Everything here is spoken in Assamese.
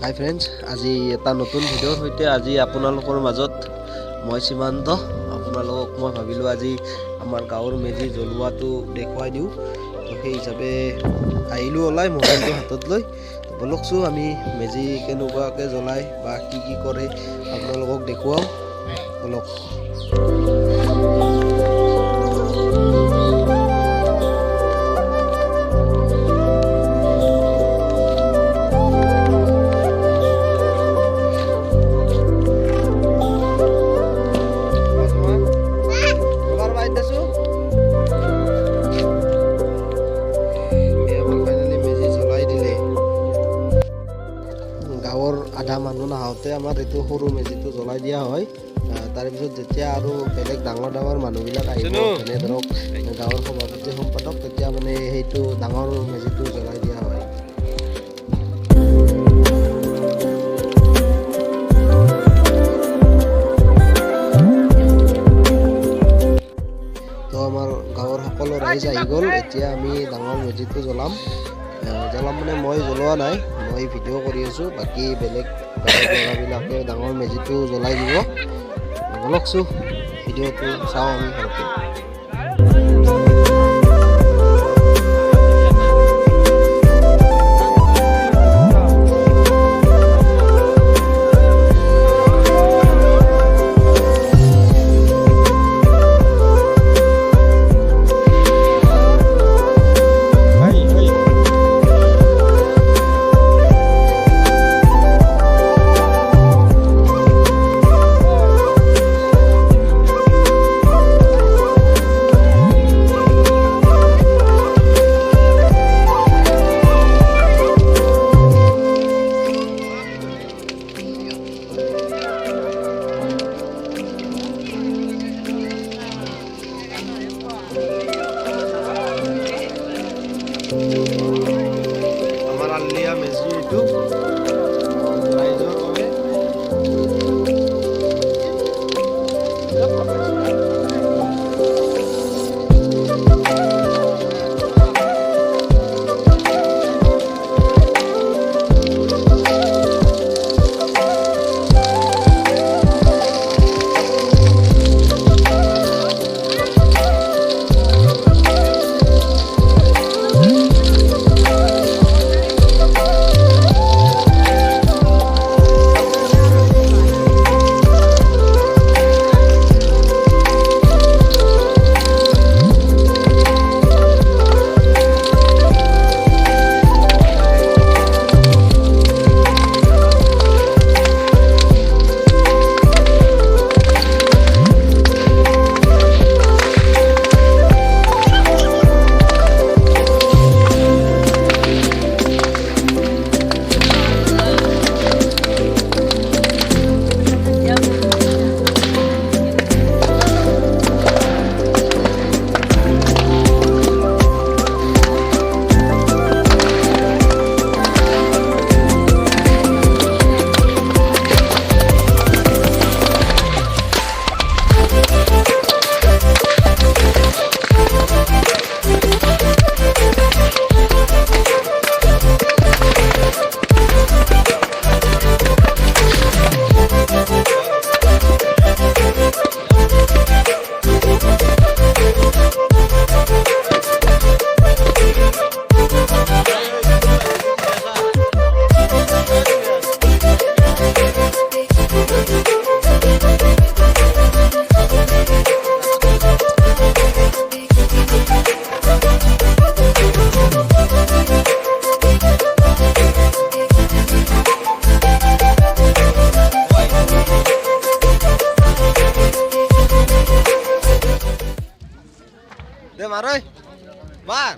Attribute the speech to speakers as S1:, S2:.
S1: হাই ফ্ৰেণ্ডছ, আজি এটা নতুন ভিডিঅ'ৰ সৈতে আজি আপোনালোকৰ মাজত মই সীমান্ত আপোনালোকক মই ভাবিলোঁ আজি আমাৰ গাঁৱৰ মেজি জ্বলোৱাটো দেখুৱাই দিওঁ। তো সেই হিচাপে আহিলোঁ ওলাই মোবাইলটো হাতত লৈ। বলকচোন আমি মেজি কেনেকুৱাকৈ জ্বলাই বা কি কৰে আপোনালোকক দেখুৱাওঁ। বলক। গাঁৱৰ আধা মানুহ নাহোঁতে আমাৰ এইটো সৰু মেজিটো জ্বলাই দিয়া হয়। তাৰপিছত যেতিয়া আৰু বেলেগ ডাঙৰ মানুহবিলাক আহিব, যেনে ধৰক গাঁৱৰ সভাপতি সম্পাদক, তেতিয়া মানে সেইটো ডাঙৰ মেজিটো জ্বলাই দিয়া হয়। তো আমাৰ গাঁৱৰ সকলো ৰাইজ আহি গ'ল। এতিয়া আমি ডাঙৰ মেজিটো জ্বলাম মানে মই জ্বলোৱা নাই, মই ভিডিঅ' কৰি আছোঁ। বাকী বেলেগ গাঁৱৰ ল'ৰাবিলাকে ডাঙৰ মেজিটো জ্বলাই দিব। বলকচোন ভিডিঅ'টো চাওঁ আমি ভালকৈ। আমাৰ আলিয়া মেজি এইটো ৰাইজৰ বাবে। দে মাৰ ঐ মাৰ।